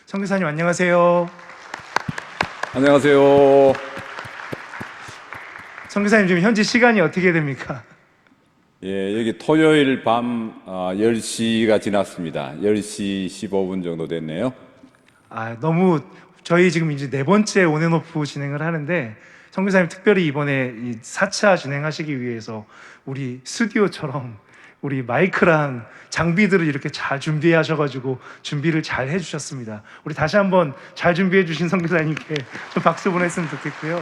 선교사님 안녕하세요. 안녕하세요. 선교사님 지금 현지 시간이 어떻게 됩니까? 예, 여기 토요일 밤 10시가 지났습니다. 10시 15분 정도 됐네요. 너무 저희 지금 이제 네 번째 온앤오프 진행을 하는데 선교사님 특별히 이번에 이 4차 진행하시기 위해서 우리 스튜디오처럼 우리 마이크랑 장비들을 이렇게 잘 준비하셔가지고 준비를 잘 해주셨습니다. 우리 다시 한번 잘 준비해주신 선교사님께 좀 박수 보냈으면 좋겠고요.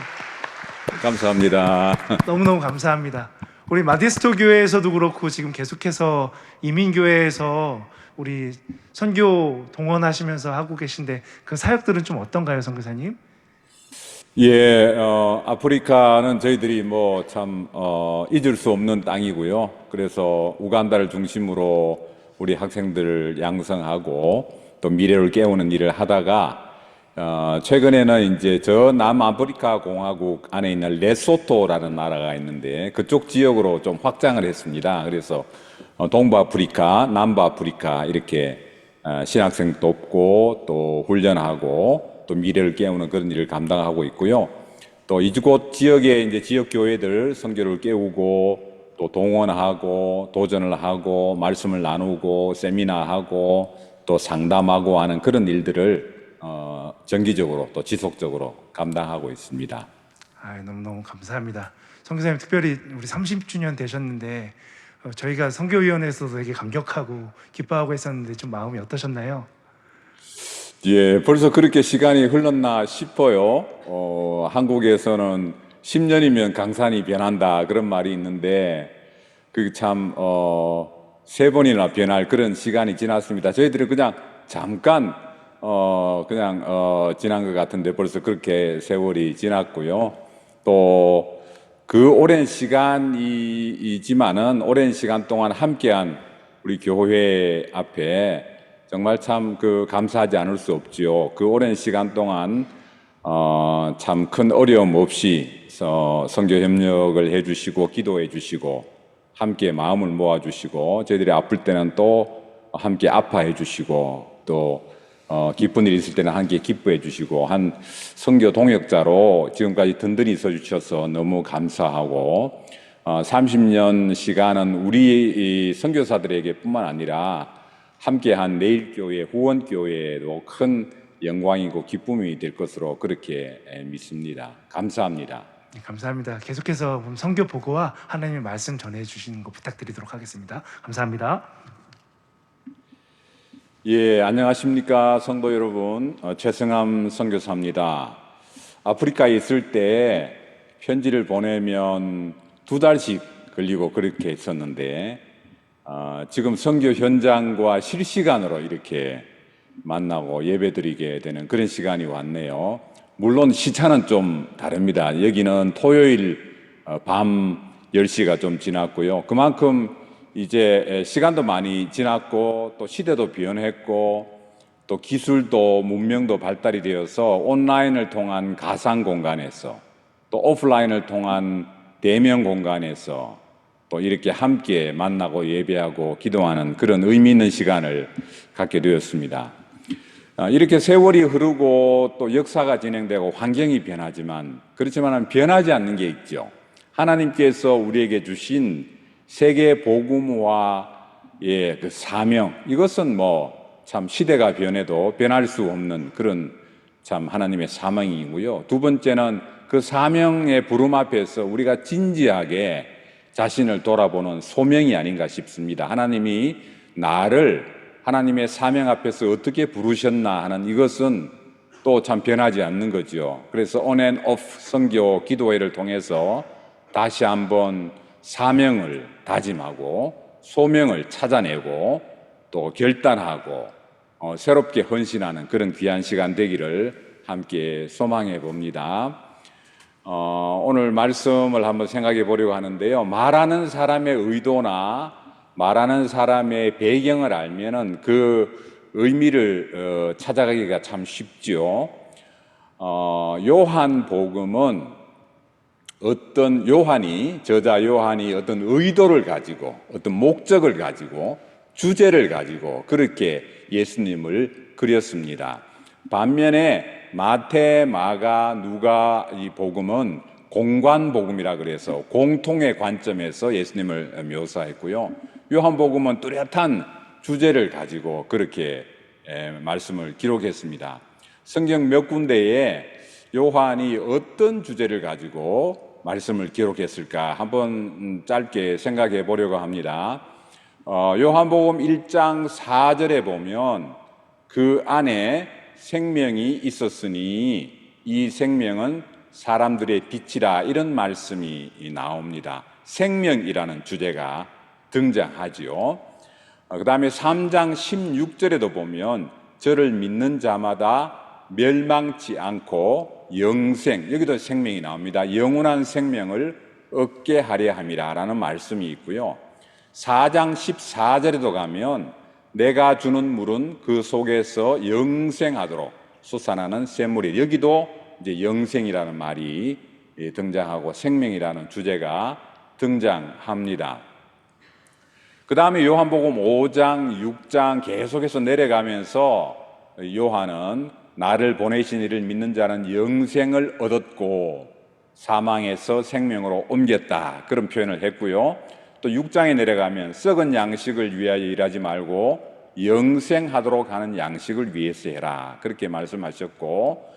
감사합니다. 너무너무 감사합니다. 우리 마디스토 교회에서도 그렇고 지금 계속해서 이민교회에서 우리 선교 동원하시면서 하고 계신데 그 사역들은 좀 어떤가요, 선교사님? 예, 아프리카는 저희들이 뭐 참 잊을 수 없는 땅이고요. 그래서 우간다를 중심으로 우리 학생들을 양성하고 또 미래를 깨우는 일을 하다가 최근에는 이제 저 남아프리카 공화국 안에 있는 레소토라는 나라가 있는데 그쪽 지역으로 좀 확장을 했습니다. 그래서 동부아프리카, 남부아프리카 이렇게 신학생 돕고 또 훈련하고 또 미래를 깨우는 그런 일을 감당하고 있고요. 또 이곳 지역에 이제 지역 교회들 선교를 깨우고 또 동원하고 도전을 하고 말씀을 나누고 세미나하고 또 상담하고 하는 그런 일들을 정기적으로 또 지속적으로 감당하고 있습니다. 너무너무 감사합니다. 선교사님 특별히 우리 30주년 되셨는데 저희가 선교위원회에서도 되게 감격하고 기뻐하고 했었는데 좀 마음이 어떠셨나요? 예, 벌써 그렇게 시간이 흘렀나 싶어요. 한국에서는 10년이면 강산이 변한다 그런 말이 있는데 그게 참 3번이나 변할 그런 시간이 지났습니다. 저희들이 그냥 잠깐 지난 것 같은데 벌써 그렇게 세월이 지났고요. 또 그 오랜 시간이지만은 오랜 시간 동안 함께한 우리 교회 앞에 정말 참 감사하지 않을 수 없지요. 그 오랜 시간 동안 참 큰 어려움 없이 선교 협력을 해주시고 기도해 주시고 함께 마음을 모아주시고 저희들이 아플 때는 또 함께 아파해 주시고 또 기쁜 일이 있을 때는 함께 기뻐해 주시고 한 선교 동역자로 지금까지 든든히 서 주셔서 너무 감사하고 30년 시간은 우리 선교사들에게 뿐만 아니라 함께한 내일교회, 후원교회에도 큰 영광이고 기쁨이 될 것으로 그렇게 믿습니다. 감사합니다. 네, 감사합니다. 계속해서 선교 보고와 하나님의 말씀 전해주시는 거 부탁드리도록 하겠습니다. 감사합니다. 예, 안녕하십니까 성도 여러분, 최승함 선교사입니다. 아프리카에 있을 때 편지를 보내면 2달씩 걸리고 그렇게 했었는데 지금 선교 현장과 실시간으로 이렇게 만나고 예배드리게 되는 그런 시간이 왔네요. 물론 시차는 좀 다릅니다. 여기는 토요일 밤 10시가 좀 지났고요. 그만큼 이제 시간도 많이 지났고 또 시대도 변했고 또 기술도 문명도 발달이 되어서 온라인을 통한 가상 공간에서 또 오프라인을 통한 대면 공간에서 또 이렇게 함께 만나고 예배하고 기도하는 그런 의미 있는 시간을 갖게 되었습니다. 이렇게 세월이 흐르고 또 역사가 진행되고 환경이 변하지만 그렇지만 변하지 않는 게 있죠. 하나님께서 우리에게 주신 세계 복음화의 그 사명, 이것은 참 시대가 변해도 변할 수 없는 그런 참 하나님의 사명이고요. 두 번째는 그 사명의 부름 앞에서 우리가 진지하게 자신을 돌아보는 소명이 아닌가 싶습니다. 하나님이 나를 하나님의 사명 앞에서 어떻게 부르셨나 하는 이것은 또 참 변하지 않는 거죠. 그래서 온앤오프 선교 기도회를 통해서 다시 한번 사명을 다짐하고 소명을 찾아내고 또 결단하고 새롭게 헌신하는 그런 귀한 시간 되기를 함께 소망해 봅니다. 오늘 말씀을 한번 생각해 보려고 하는데요. 말하는 사람의 의도나 말하는 사람의 배경을 알면은 그 의미를 찾아가기가 참 쉽죠. 요한복음은 저자 요한이 어떤 의도를 가지고 어떤 목적을 가지고 주제를 가지고 그렇게 예수님을 그렸습니다. 반면에 마태, 마가, 누가 이 복음은 공관 복음이라 그래서 공통의 관점에서 예수님을 묘사했고요. 요한복음은 뚜렷한 주제를 가지고 그렇게 말씀을 기록했습니다. 성경 몇 군데에 요한이 어떤 주제를 가지고 말씀을 기록했을까 한번 짧게 생각해 보려고 합니다. 요한복음 1장 4절에 보면 그 안에 생명이 있었으니 이 생명은 사람들의 빛이라, 이런 말씀이 나옵니다. 생명이라는 주제가 등장하지요. 그 다음에 3장 16절에도 보면 저를 믿는 자마다 멸망치 않고 영생, 여기도 생명이 나옵니다. 영원한 생명을 얻게 하려 함이라 라는 말씀이 있고요. 4장 14절에도 가면 내가 주는 물은 그 속에서 영생하도록 솟아나는 샘물이, 여기도 이제 영생이라는 말이 등장하고 생명이라는 주제가 등장합니다. 그 다음에 요한복음 5장, 6장 계속해서 내려가면서 요한은 나를 보내신 이를 믿는 자는 영생을 얻었고 사망에서 생명으로 옮겼다, 그런 표현을 했고요. 또 6장에 내려가면 썩은 양식을 위하여 일하지 말고 영생하도록 하는 양식을 위해서 해라, 그렇게 말씀하셨고,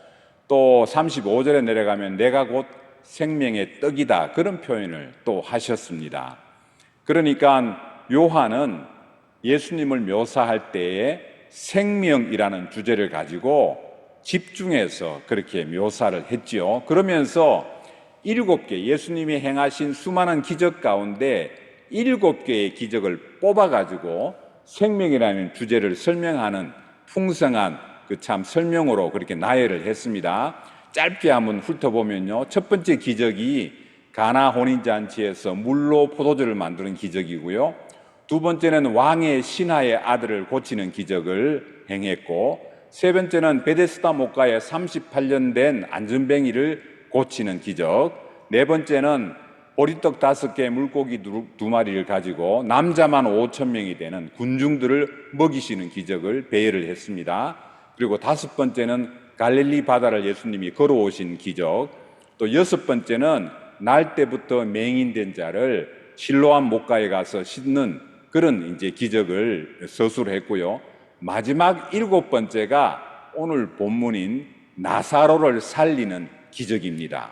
또 35절에 내려가면 내가 곧 생명의 떡이다, 그런 표현을 또 하셨습니다. 그러니까 요한은 예수님을 묘사할 때에 생명이라는 주제를 가지고 집중해서 그렇게 묘사를 했지요. 그러면서 7개, 예수님이 행하신 수많은 기적 가운데 7개의 기적을 뽑아가지고 생명이라는 주제를 설명하는 풍성한 그 참 설명으로 그렇게 나열을 했습니다. 짧게 한번 훑어보면요, 첫 번째 기적이 가나 혼인잔치에서 물로 포도주를 만드는 기적이고요. 두 번째는 왕의 신하의 아들을 고치는 기적을 행했고, 세 번째는 베데스다 목가에 38년 된 안전뱅이를 고치는 기적, 네 번째는 보리떡 5개, 물고기 2마리를 가지고 남자만 5,000명이 되는 군중들을 먹이시는 기적을 배열을 했습니다. 그리고 5번째는 갈릴리 바다를 예수님이 걸어오신 기적, 또 6번째는 날 때부터 맹인된 자를 실로암 목가에 가서 씻는 그런 이제 기적을 서술을 했고요. 마지막 7번째가 오늘 본문인 나사로를 살리는 기적입니다.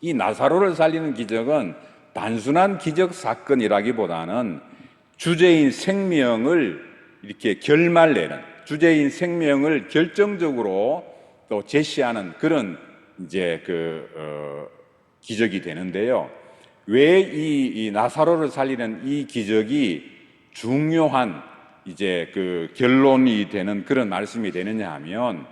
이 나사로를 살리는 기적은 단순한 기적 사건이라기보다는 주제인 생명을 이렇게 결말내는, 주제인 생명을 결정적으로 또 제시하는 그런 이제 기적이 되는데요. 왜 이 나사로를 살리는 이 기적이 중요한 이제 결론이 되는 그런 말씀이 되느냐 하면,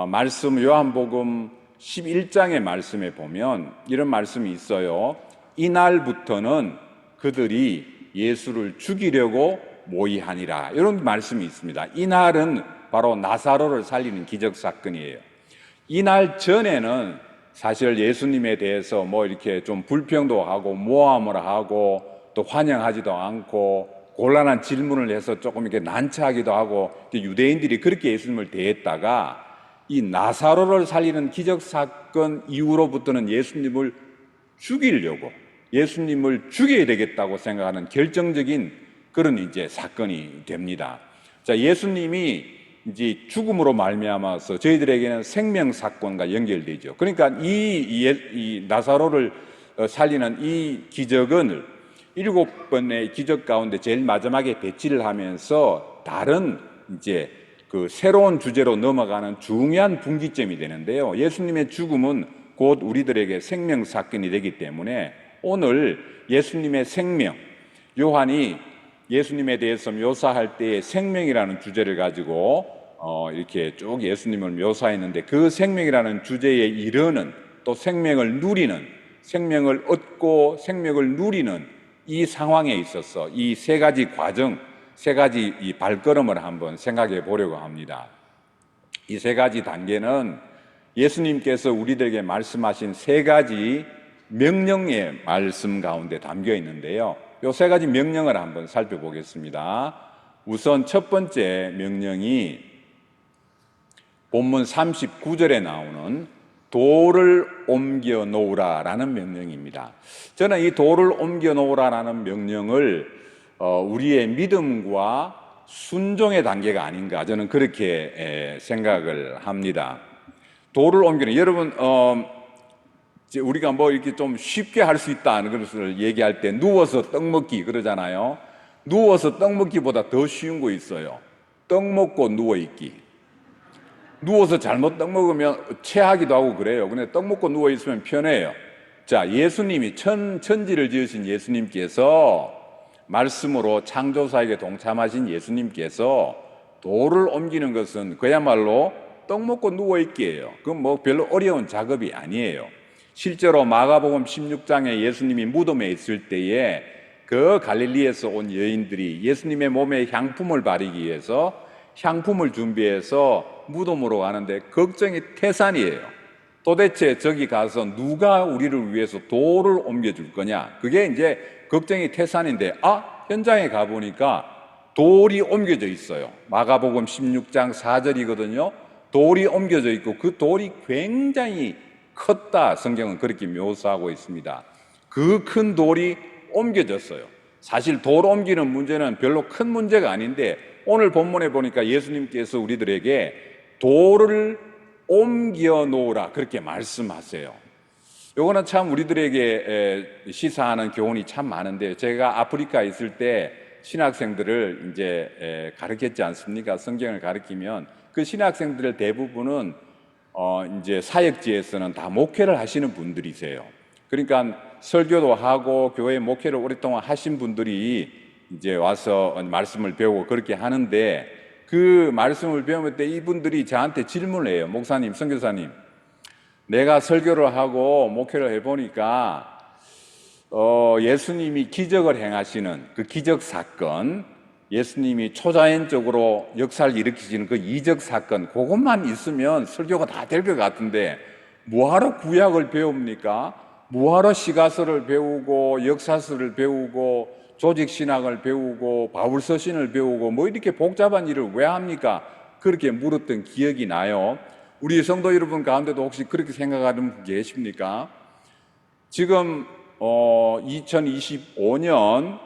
말씀 요한복음 11장의 말씀에 보면 이런 말씀이 있어요. 이날부터는 그들이 예수를 죽이려고 모의하니라, 이런 말씀이 있습니다. 이날은 바로 나사로를 살리는 기적 사건이에요. 이날 전에는 사실 예수님에 대해서 뭐 이렇게 좀 불평도 하고 모함을 하고 또 환영하지도 않고 곤란한 질문을 해서 조금 이렇게 난처하기도 하고 유대인들이 그렇게 예수님을 대했다가 이 나사로를 살리는 기적 사건 이후로부터는 예수님을 죽이려고, 예수님을 죽여야 되겠다고 생각하는 결정적인 그런 이제 사건이 됩니다. 자, 예수님이 이제 죽음으로 말미암아서 저희들에게는 생명 사건과 연결되죠. 그러니까 이 나사로를 살리는 이 기적은 7번의 기적 가운데 제일 마지막에 배치를 하면서 다른 이제 새로운 주제로 넘어가는 중요한 분기점이 되는데요. 예수님의 죽음은 곧 우리들에게 생명 사건이 되기 때문에 오늘 예수님의 생명, 요한이 예수님에 대해서 묘사할 때에 생명이라는 주제를 가지고 이렇게 쭉 예수님을 묘사했는데, 그 생명이라는 주제에 이르는, 또 생명을 누리는, 생명을 얻고 생명을 누리는 이 상황에 있어서 이 세 가지 과정, 세 가지 이 발걸음을 한번 생각해 보려고 합니다. 이 세 가지 단계는 예수님께서 우리들에게 말씀하신 세 가지 명령의 말씀 가운데 담겨 있는데요. 이 세 가지 명령을 한번 살펴보겠습니다. 우선 첫 번째 명령이 본문 39절에 나오는 돌을 옮겨 놓으라라는 명령입니다. 저는 이 돌을 옮겨 놓으라라는 명령을 우리의 믿음과 순종의 단계가 아닌가, 저는 그렇게 생각을 합니다. 돌을 옮기는, 여러분 우리가 뭐 이렇게 좀 쉽게 할 수 있다는 것을 얘기할 때 누워서 떡 먹기 그러잖아요. 누워서 떡 먹기보다 더 쉬운 거 있어요. 떡 먹고 누워 있기. 누워서 잘못 떡 먹으면 체하기도 하고 그래요. 근데 떡 먹고 누워 있으면 편해요. 자, 예수님이 천지를 지으신 예수님께서, 말씀으로 창조사에게 동참하신 예수님께서 돌을 옮기는 것은 그야말로 떡 먹고 누워 있기예요. 그건 뭐 별로 어려운 작업이 아니에요. 실제로 마가복음 16장에 예수님이 무덤에 있을 때에 그 갈릴리에서 온 여인들이 예수님의 몸에 향품을 바르기 위해서 향품을 준비해서 무덤으로 가는데 걱정이 태산이에요. 도대체 저기 가서 누가 우리를 위해서 돌을 옮겨줄 거냐, 그게 이제 걱정이 태산인데, 현장에 가보니까 돌이 옮겨져 있어요. 마가복음 16장 4절이거든요 돌이 옮겨져 있고 그 돌이 굉장히 컸다, 성경은 그렇게 묘사하고 있습니다. 그 큰 돌이 옮겨졌어요. 사실 돌 옮기는 문제는 별로 큰 문제가 아닌데, 오늘 본문에 보니까 예수님께서 우리들에게 돌을 옮겨 놓으라 그렇게 말씀하세요. 요거는 참 우리들에게 시사하는 교훈이 참 많은데, 제가 아프리카에 있을 때 신학생들을 이제 가르쳤지 않습니까? 성경을 가르치면 그 신학생들의 대부분은 이제 사역지에서는 다 목회를 하시는 분들이세요. 그러니까 설교도 하고 교회 목회를 오랫동안 하신 분들이 이제 와서 말씀을 배우고 그렇게 하는데, 그 말씀을 배울 때 이분들이 저한테 질문을 해요. 목사님, 선교사님, 내가 설교를 하고 목회를 해보니까 예수님이 기적을 행하시는 그 기적 사건, 예수님이 초자연적으로 역사를 일으키시는 그 이적 사건, 그것만 있으면 설교가 다 될 것 같은데 뭐하러 구약을 배웁니까? 뭐하러 시가서를 배우고 역사서를 배우고 조직신학을 배우고 바울서신을 배우고 뭐 이렇게 복잡한 일을 왜 합니까? 그렇게 물었던 기억이 나요. 우리 성도 여러분 가운데도 혹시 그렇게 생각하는 분 계십니까? 지금 2025년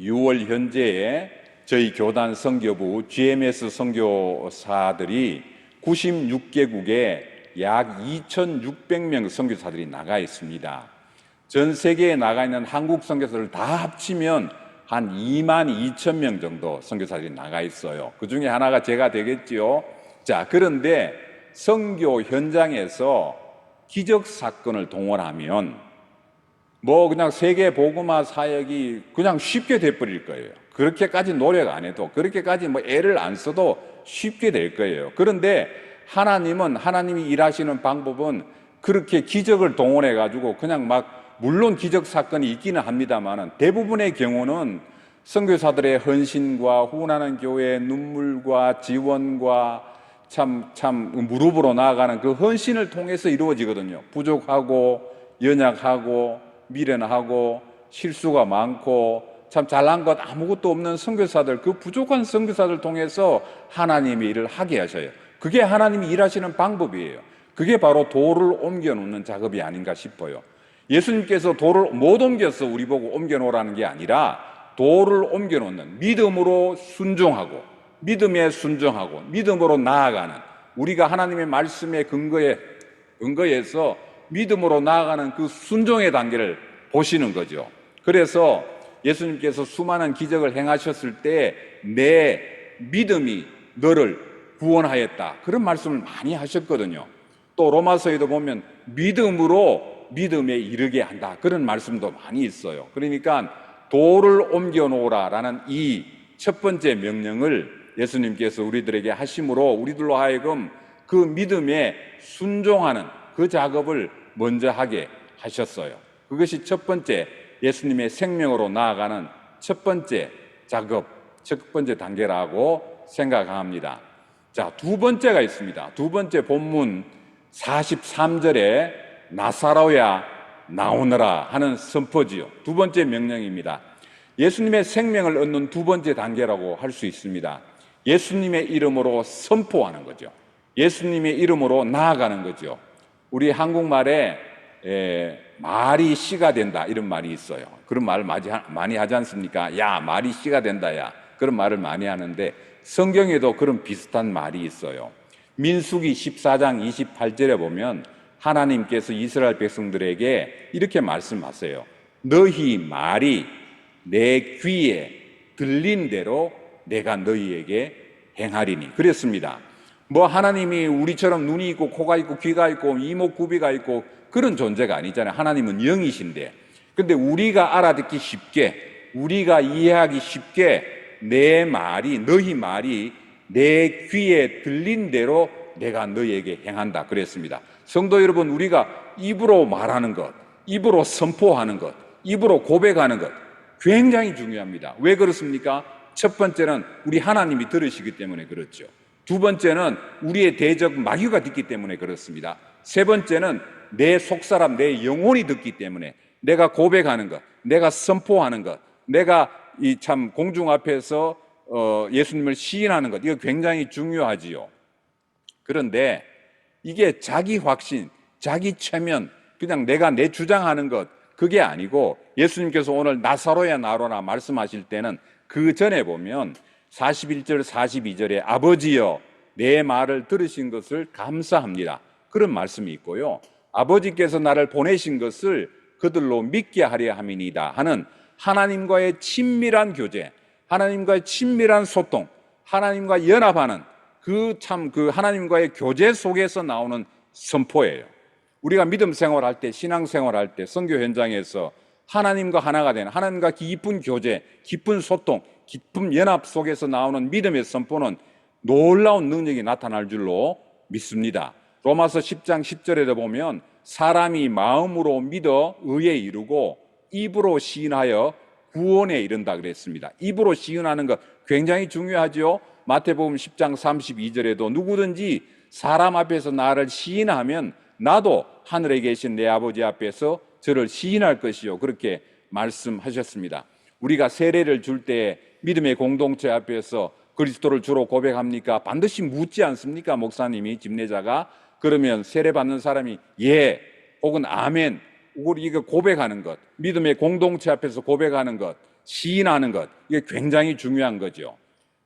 6월 현재에 저희 교단 선교부 GMS 선교사들이 96개국에 약 2,600명 선교사들이 나가 있습니다. 전 세계에 나가 있는 한국 선교사를 다 합치면 한 22,000명 정도 선교사들이 나가 있어요. 그 중에 하나가 제가 되겠지요. 자, 그런데 선교 현장에서 기적 사건을 동원하면 뭐 그냥 세계 복음화 사역이 그냥 쉽게 돼버릴 거예요. 그렇게까지 노력 안 해도, 그렇게까지 뭐 애를 안 써도 쉽게 될 거예요. 그런데 하나님이 일하시는 방법은 그렇게 기적을 동원해 가지고 그냥 막, 물론 기적 사건이 있기는 합니다만 대부분의 경우는 선교사들의 헌신과 후원하는 교회의 눈물과 지원과 참 무릎으로 나아가는 그 헌신을 통해서 이루어지거든요. 부족하고 연약하고 미련하고 실수가 많고 참 잘난 것 아무것도 없는 선교사들, 그 부족한 선교사들 통해서 하나님이 일을 하게 하셔요. 그게 하나님이 일하시는 방법이에요. 그게 바로 돌을 옮겨 놓는 작업이 아닌가 싶어요. 예수님께서 돌을 못 옮겨서 우리 보고 옮겨 놓으라는 게 아니라 돌을 옮겨 놓는, 믿음으로 순종하고 믿음에 순종하고 믿음으로 나아가는, 우리가 하나님의 말씀에 근거해서 믿음으로 나아가는 그 순종의 단계를 보시는 거죠. 그래서 예수님께서 수많은 기적을 행하셨을 때 내 믿음이 너를 구원하였다, 그런 말씀을 많이 하셨거든요. 또 로마서에도 보면 믿음으로 믿음에 이르게 한다, 그런 말씀도 많이 있어요. 그러니까 돌을 옮겨 놓으라라는 이 첫 번째 명령을 예수님께서 우리들에게 하심으로 우리들로 하여금 그 믿음에 순종하는 그 작업을 먼저 하게 하셨어요. 그것이 첫 번째, 예수님의 생명으로 나아가는 첫 번째 작업, 첫 번째 단계라고 생각합니다. 자, 두 번째가 있습니다. 두 번째 본문 43절에 나사로야 나오너라 하는 선포지요. 두 번째 명령입니다. 예수님의 생명을 얻는 두 번째 단계라고 할 수 있습니다. 예수님의 이름으로 선포하는 거죠. 예수님의 이름으로 나아가는 거죠. 우리 한국말에 말이 씨가 된다 이런 말이 있어요. 그런 말을 많이 하지 않습니까? 야, 말이 씨가 된다, 야. 그런 말을 많이 하는데 성경에도 그런 비슷한 말이 있어요. 민수기 14장 28절에 보면 하나님께서 이스라엘 백성들에게 이렇게 말씀하세요. 너희 말이 내 귀에 들린 대로 내가 너희에게 행하리니. 그랬습니다. 뭐 하나님이 우리처럼 눈이 있고 코가 있고 귀가 있고 이목구비가 있고 그런 존재가 아니잖아요. 하나님은 영이신데. 근데 우리가 알아듣기 쉽게, 우리가 이해하기 쉽게 내 말이, 너희 말이 내 귀에 들린 대로 내가 너희에게 행한다 그랬습니다. 성도 여러분, 우리가 입으로 말하는 것, 입으로 선포하는 것, 입으로 고백하는 것 굉장히 중요합니다. 왜 그렇습니까? 첫 번째는 우리 하나님이 들으시기 때문에 그렇죠. 두 번째는 우리의 대적 마귀가 듣기 때문에 그렇습니다. 세 번째는 내 속사람, 내 영혼이 듣기 때문에 내가 고백하는 것, 내가 선포하는 것, 내가 이 참 공중 앞에서 예수님을 시인하는 것, 이거 굉장히 중요하지요. 그런데 이게 자기 확신, 자기 체면, 그냥 내가 내 주장하는 것, 그게 아니고 예수님께서 오늘 나사로야 나로라 말씀하실 때는 그 전에 보면 41절 42절에 아버지여 내 말을 들으신 것을 감사합니다, 그런 말씀이 있고요. 아버지께서 나를 보내신 것을 그들로 믿게 하려 함이니이다 하는 하나님과의 친밀한 교제, 하나님과의 친밀한 소통, 하나님과 연합하는 그 하나님과의 교제 속에서 나오는 선포예요. 우리가 믿음 생활할 때, 신앙 생활할 때, 선교 현장에서 하나님과 하나가 되는, 하나님과 깊은 교제, 깊은 소통, 깊은 연합 속에서 나오는 믿음의 선포는 놀라운 능력이 나타날 줄로 믿습니다. 로마서 10장 10절에도 보면 사람이 마음으로 믿어 의에 이르고 입으로 시인하여 구원에 이른다 그랬습니다. 입으로 시인하는 것 굉장히 중요하죠. 마태복음 10장 32절에도 누구든지 사람 앞에서 나를 시인하면 나도 하늘에 계신 내 아버지 앞에서 저를 시인할 것이요, 그렇게 말씀하셨습니다. 우리가 세례를 줄 때 믿음의 공동체 앞에서 그리스도를 주로 고백합니까? 반드시 묻지 않습니까? 목사님이, 집례자가. 그러면 세례 받는 사람이 예 혹은 아멘, 우리 이거 고백하는 것, 믿음의 공동체 앞에서 고백하는 것, 시인하는 것, 이게 굉장히 중요한 거죠.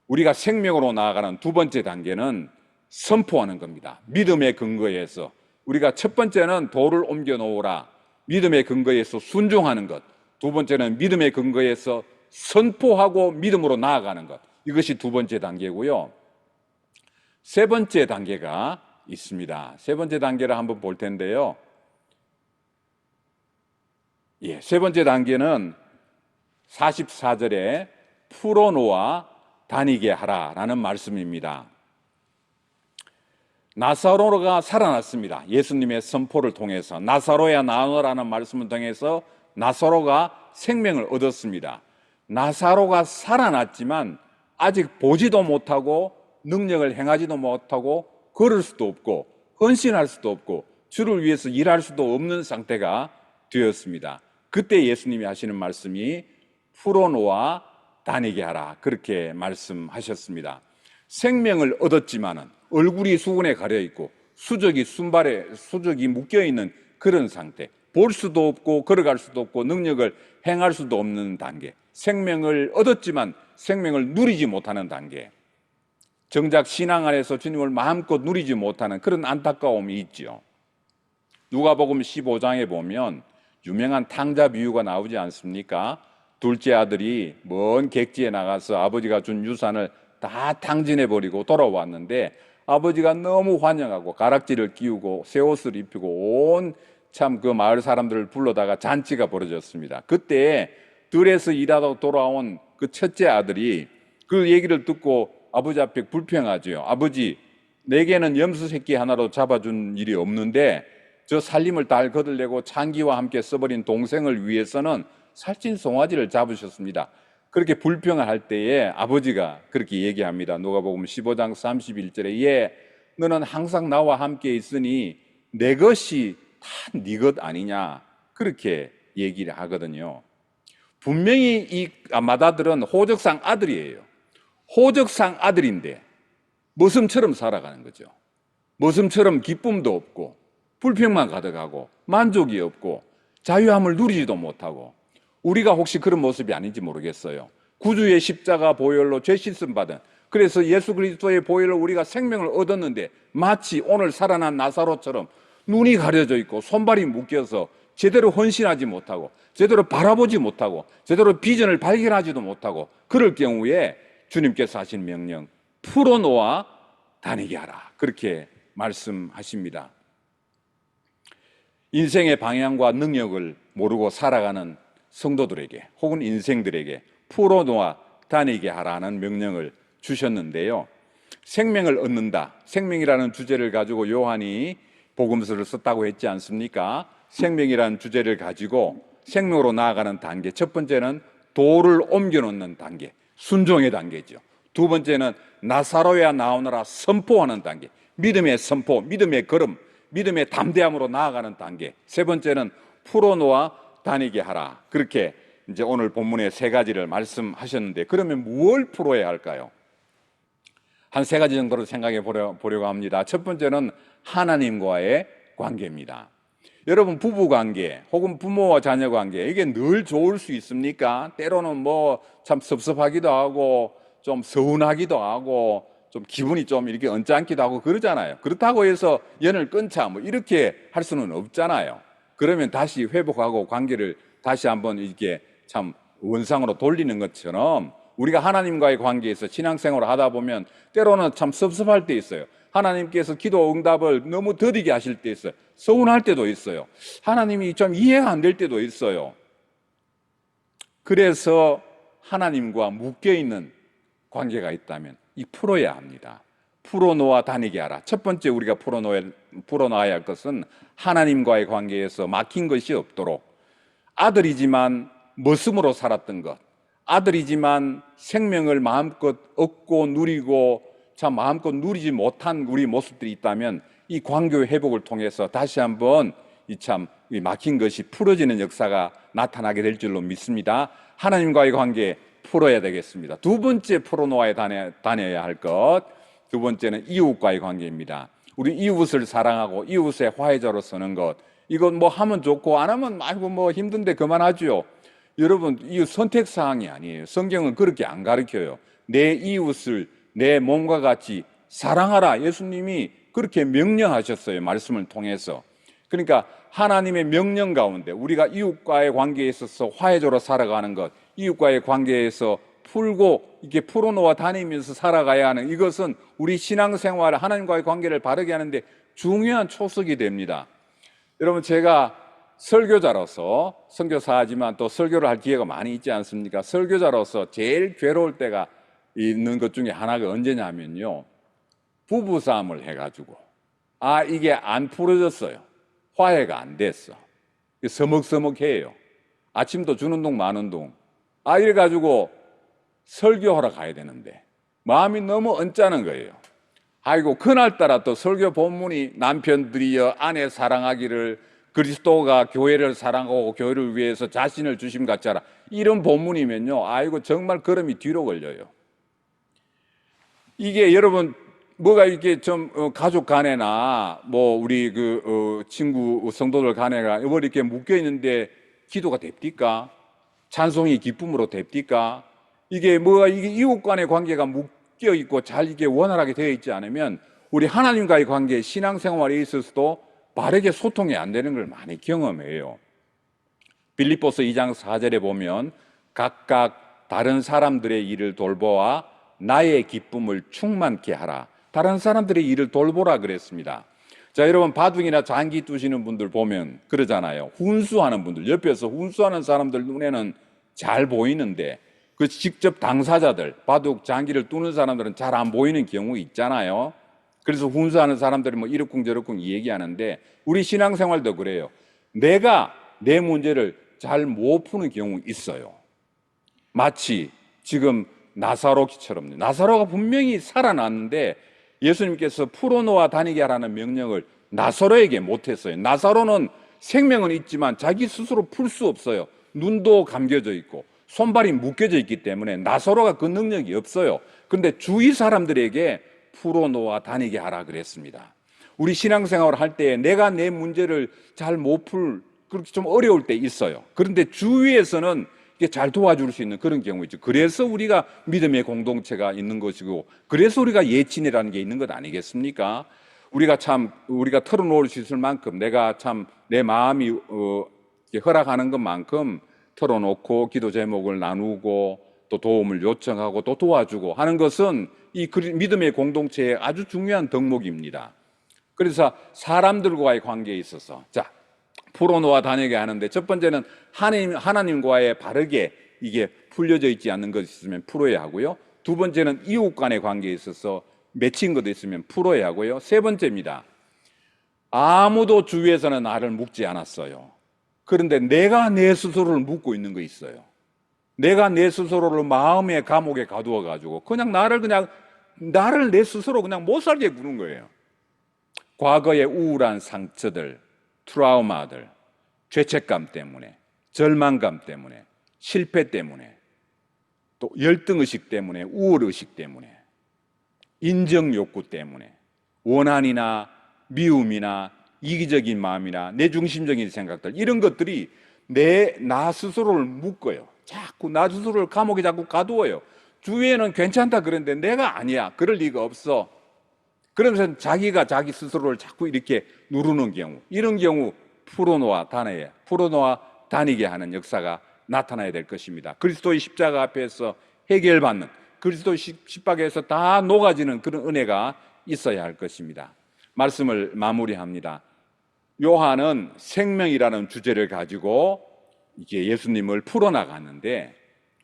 우리가 생명으로 나아가는 두 번째 단계는 선포하는 겁니다. 믿음의 근거에서 우리가 첫 번째는 돌을 옮겨 놓으라, 믿음의 근거에서 순종하는 것. 두 번째는 믿음의 근거에서 선포하고 믿음으로 나아가는 것. 이것이 두 번째 단계고요. 세 번째 단계가 있습니다. 세 번째 단계를 한번 볼 텐데요. 세 번째 단계는 44절에 풀어놓아 다니게 하라라는 말씀입니다. 나사로가 살아났습니다. 예수님의 선포를 통해서 나사로야 나으라는 말씀을 통해서 나사로가 생명을 얻었습니다. 나사로가 살아났지만 아직 보지도 못하고 능력을 행하지도 못하고 걸을 수도 없고 헌신할 수도 없고 주를 위해서 일할 수도 없는 상태가 되었습니다. 그때 예수님이 하시는 말씀이 풀어놓아 다니게 하라, 그렇게 말씀하셨습니다. 생명을 얻었지만은 얼굴이 수건에 가려 있고 수족이 묶여 있는 그런 상태, 볼 수도 없고 걸어갈 수도 없고 능력을 행할 수도 없는 단계, 생명을 얻었지만 생명을 누리지 못하는 단계, 정작 신앙 안에서 주님을 마음껏 누리지 못하는 그런 안타까움이 있죠. 누가복음 15장에 보면 유명한 탕자 비유가 나오지 않습니까? 둘째 아들이 먼 객지에 나가서 아버지가 준 유산을 다 탕진해버리고 돌아왔는데 아버지가 너무 환영하고 가락지를 끼우고 새 옷을 입히고 온 참 그 마을 사람들을 불러다가 잔치가 벌어졌습니다. 그때 들에서 일하다 돌아온 그 첫째 아들이 그 얘기를 듣고 아버지 앞에 불평하죠. 아버지, 내게는 염소 새끼 하나로 잡아준 일이 없는데 저 살림을 다 거들내고 창기와 함께 써버린 동생을 위해서는 살찐 송아지를 잡으셨습니다. 그렇게 불평을 할 때에 아버지가 그렇게 얘기합니다. 누가복음 15장 31절에 예, 너는 항상 나와 함께 있으니 내 것이 다 네 것 아니냐, 그렇게 얘기를 하거든요. 분명히 이 맏아들은 호적상 아들이에요. 호적상 아들인데 머슴처럼 살아가는 거죠. 모습처럼 기쁨도 없고 불평만 가득하고 만족이 없고 자유함을 누리지도 못하고, 우리가 혹시 그런 모습이 아닌지 모르겠어요. 구주의 십자가 보혈로 죄 씻음 받은, 그래서 예수 그리스도의 보혈로 우리가 생명을 얻었는데 마치 오늘 살아난 나사로처럼 눈이 가려져 있고 손발이 묶여서 제대로 헌신하지 못하고 제대로 바라보지 못하고 제대로 비전을 발견하지도 못하고, 그럴 경우에 주님께서 하신 명령, 풀어놓아 다니게 하라, 그렇게 말씀하십니다. 인생의 방향과 능력을 모르고 살아가는 성도들에게 혹은 인생들에게 풀어놓아 다니게 하라는 명령을 주셨는데요. 생명을 얻는다, 생명이라는 주제를 가지고 요한이 복음서를 썼다고 했지 않습니까? 생명이라는 주제를 가지고 생명으로 나아가는 단계, 첫 번째는 돌을 옮겨놓는 단계, 순종의 단계죠. 두 번째는 나사로야 나오너라 선포하는 단계, 믿음의 선포, 믿음의 걸음, 믿음의 담대함으로 나아가는 단계, 세 번째는 풀어놓아 다니게 하라, 그렇게 이제 오늘 본문의 세 가지를 말씀하셨는데, 그러면 무엇을 풀어야 할까요? 한 세 가지 정도로 생각해 보려고 합니다. 첫 번째는 하나님과의 관계입니다. 여러분, 부부 관계 혹은 부모와 자녀 관계, 이게 늘 좋을 수 있습니까? 때로는 뭐 참 섭섭하기도 하고 좀 서운하기도 하고 좀 기분이 좀 이렇게 언짢기도 하고 그러잖아요. 그렇다고 해서 연을 끊자 뭐 이렇게 할 수는 없잖아요. 그러면 다시 회복하고 관계를 다시 한번 이렇게 참 원상으로 돌리는 것처럼, 우리가 하나님과의 관계에서 신앙생활을 하다 보면 때로는 참 섭섭할 때 있어요. 하나님께서 기도 응답을 너무 더디게 하실 때 있어요. 서운할 때도 있어요. 하나님이 좀 이해가 안 될 때도 있어요. 그래서 하나님과 묶여있는 관계가 있다면 이 풀어야 합니다. 풀어놓아 다니게 하라. 첫 번째 우리가 풀어놔야 할 것은 하나님과의 관계에서 막힌 것이 없도록, 아들이지만 머슴으로 살았던 것, 아들이지만 생명을 마음껏 얻고 누리고 참 마음껏 누리지 못한 우리 모습들이 있다면 이 관계 회복을 통해서 다시 한번 이 참 막힌 것이 풀어지는 역사가 나타나게 될 줄로 믿습니다. 하나님과의 관계 풀어야 되겠습니다. 두 번째 풀어놓아야 다녀야 할 것, 두 번째는 이웃과의 관계입니다. 우리 이웃을 사랑하고 이웃의 화해자로 서는 것, 이건 뭐 하면 좋고 안 하면 아이고 뭐 힘든데 그만하죠. 여러분, 이웃 선택사항이 아니에요. 성경은 그렇게 안 가르쳐요. 내 이웃을 내 몸과 같이 사랑하라, 예수님이 그렇게 명령하셨어요, 말씀을 통해서. 그러니까 하나님의 명령 가운데 우리가 이웃과의 관계에 있어서 화해자로 살아가는 것, 이웃과의 관계에서 풀고 이렇게 풀어놓아 다니면서 살아가야 하는, 이것은 우리 신앙생활, 하나님과의 관계를 바르게 하는데 중요한 초석이 됩니다. 여러분, 제가 설교자로서, 선교사지만 또 설교를 할 기회가 많이 있지 않습니까? 설교자로서 제일 괴로울 때가 있는 것 중에 하나가 언제냐면요, 부부싸움을 해가지고 이게 안 풀어졌어요. 화해가 안 됐어. 서먹서먹해요. 아침도 주는 동 마는 동. 이래가지고 설교하러 가야 되는데 마음이 너무 언짢은 거예요. 아이고, 그날따라 또 설교 본문이 남편들이여 아내 사랑하기를, 그리스도가 교회를 사랑하고 교회를 위해서 자신을 주심같이 하라, 이런 본문이면요, 아이고 정말 걸음이 뒤로 걸려요. 이게 여러분, 뭐가 이렇게 좀 가족 간에나 뭐 우리 친구 성도들 간에가 뭐 이렇게 묶여 있는데 기도가 됩니까? 찬송이 기쁨으로 됩니까? 이게 이웃 간의 관계가 묶여 있고 잘 이게 원활하게 되어 있지 않으면 우리 하나님과의 관계, 신앙생활에 있어서도 바르게 소통이 안 되는 걸 많이 경험해요. 빌립보서 2장 4절에 보면 각각 다른 사람들의 일을 돌보아 나의 기쁨을 충만케 하라. 다른 사람들의 일을 돌보라 그랬습니다. 자, 여러분, 바둑이나 장기 두시는 분들 보면 그러잖아요. 훈수하는 분들, 옆에서 훈수하는 사람들 눈에는 잘 보이는데 그 직접 당사자들, 바둑 장기를 두는 사람들은 잘 안 보이는 경우 있잖아요. 그래서 훈수하는 사람들이 뭐 이러쿵저러쿵 얘기하는데, 우리 신앙생활도 그래요. 내가 내 문제를 잘 못 푸는 경우 있어요. 마치 지금 나사로처럼, 나사로가 분명히 살아났는데 예수님께서 풀어놓아 다니게 하라는 명령을 나사로에게 못했어요. 나사로는 생명은 있지만 자기 스스로 풀 수 없어요. 눈도 감겨져 있고 손발이 묶여져 있기 때문에 나사로가 그 능력이 없어요. 그런데 주위 사람들에게 풀어놓아 다니게 하라 그랬습니다. 우리 신앙생활을 할 때 내가 내 문제를 잘 못 그렇게 좀 어려울 때 있어요. 그런데 주위에서는 이게 잘 도와줄 수 있는 그런 경우 있죠. 그래서 우리가 믿음의 공동체가 있는 것이고, 그래서 우리가 예친이라는 게 있는 것 아니겠습니까? 우리가 털어놓을 수 있을 만큼, 내가 참 내 마음이 허락하는 것만큼 털어놓고 기도 제목을 나누고 또 도움을 요청하고 또 도와주고 하는 것은 이 믿음의 공동체의 아주 중요한 덕목입니다. 그래서 사람들과의 관계에 있어서, 자, 풀어놓아 다니게 하는데, 첫 번째는 하나님과의 바르게 이게 풀려져 있지 않는 것이 있으면 풀어야 하고요. 두 번째는 이웃 간의 관계에 있어서 맺힌 것도 있으면 풀어야 하고요. 세 번째입니다. 아무도 주위에서는 나를 묻지 않았어요. 그런데 내가 내 스스로를 묻고 있는 거 있어요. 내가 내 스스로를 마음의 감옥에 가두어 가지고 그냥 나를 내 스스로 그냥 못 살게 구는 거예요. 과거의 우울한 상처들, 트라우마들, 죄책감 때문에, 절망감 때문에, 실패 때문에, 또 열등의식 때문에, 우월의식 때문에, 인정욕구 때문에, 원한이나 미움이나 이기적인 마음이나 내중심적인 생각들, 이런 것들이 나 스스로를 묶어요. 자꾸 나 스스로를 감옥에 자꾸 가두어요. 주위에는 괜찮다 그러는데 내가 아니야, 그럴 리가 없어. 그러면서 자기가 자기 스스로를 자꾸 이렇게 누르는 경우, 이런 경우 풀어놓아 다니게 하는 역사가 나타나야 될 것입니다. 그리스도의 십자가 앞에서 해결받는, 그리스도의 십자가에서 다 녹아지는 그런 은혜가 있어야 할 것입니다. 말씀을 마무리합니다. 요한은 생명이라는 주제를 가지고 이게 예수님을 풀어나갔는데,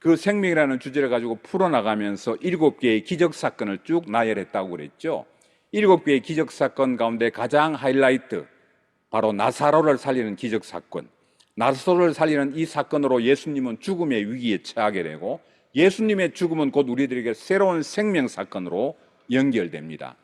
그 생명이라는 주제를 가지고 풀어나가면서 7개의 기적사건을 쭉 나열했다고 그랬죠. 7개의 기적사건 가운데 가장 하이라이트, 바로 나사로를 살리는 기적사건. 나사로를 살리는 이 사건으로 예수님은 죽음의 위기에 처하게 되고, 예수님의 죽음은 곧 우리들에게 새로운 생명사건으로 연결됩니다.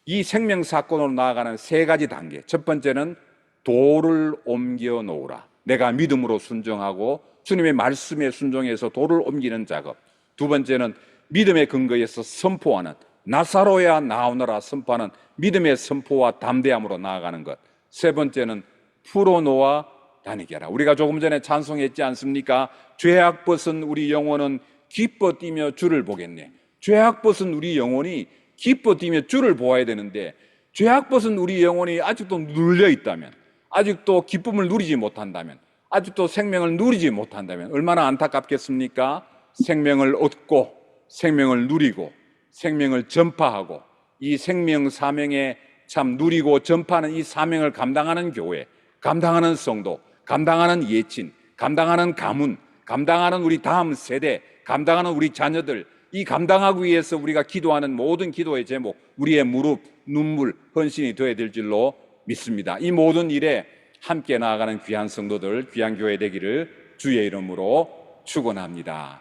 이 생명사건으로 나아가는 3가지 단계. 첫 번째는 돌을 옮겨 놓으라. 내가 믿음으로 순종하고 주님의 말씀에 순종해서 돌을 옮기는 작업. 두 번째는 믿음의 근거에서 선포하는, 나사로야 나오너라 선포하는 믿음의 선포와 담대함으로 나아가는 것. 세 번째는 풀어놓아 다니게 하라. 우리가 조금 전에 찬송했지 않습니까? 죄악 벗은 우리 영혼은 기뻐 뛰며 주를 보겠네. 죄악 벗은 우리 영혼이 기뻐 뛰며 주를 보아야 되는데, 죄악 벗은 우리 영혼이 아직도 눌려 있다면, 아직도 기쁨을 누리지 못한다면, 아직도 생명을 누리지 못한다면 얼마나 안타깝겠습니까? 생명을 얻고 생명을 누리고 생명을 전파하고 이 생명 사명에 참 누리고 전파하는 이 사명을 감당하는 교회, 감당하는 성도, 감당하는 예친, 감당하는 가문, 감당하는 우리 다음 세대, 감당하는 우리 자녀들, 이 감당하기 위해서 우리가 기도하는 모든 기도의 제목, 우리의 무릎, 눈물, 헌신이 되어야 될 줄로 믿습니다. 이 모든 일에 함께 나아가는 귀한 성도들, 귀한 교회 되기를 주의 이름으로 축원합니다.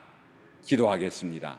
기도하겠습니다.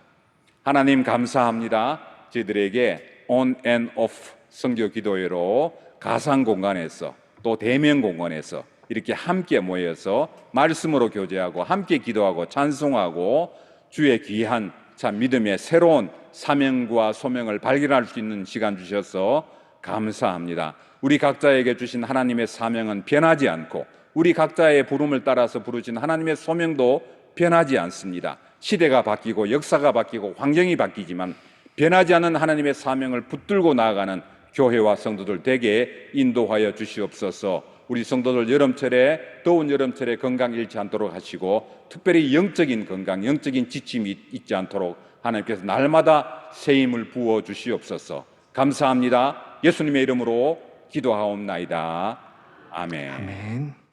하나님 감사합니다. 저희들에게 on and off 성교 기도회로 가상 공간에서 또 대면 공간에서 이렇게 함께 모여서 말씀으로 교제하고 함께 기도하고 찬송하고 주의 귀한 참 믿음의 새로운 사명과 소명을 발견할 수 있는 시간 주셔서 감사합니다. 우리 각자에게 주신 하나님의 사명은 변하지 않고 우리 각자의 부름을 따라서 부르신 하나님의 소명도 변하지 않습니다. 시대가 바뀌고 역사가 바뀌고 환경이 바뀌지만 변하지 않는 하나님의 사명을 붙들고 나아가는 교회와 성도들 되게 인도하여 주시옵소서. 우리 성도들 여름철에, 더운 여름철에 건강 잃지 않도록 하시고 특별히 영적인 건강, 영적인 지침이 있지 않도록 하나님께서 날마다 새 힘을 부어 주시옵소서. 감사합니다. 예수님의 이름으로 기도하옵나이다. 아멘. 아멘.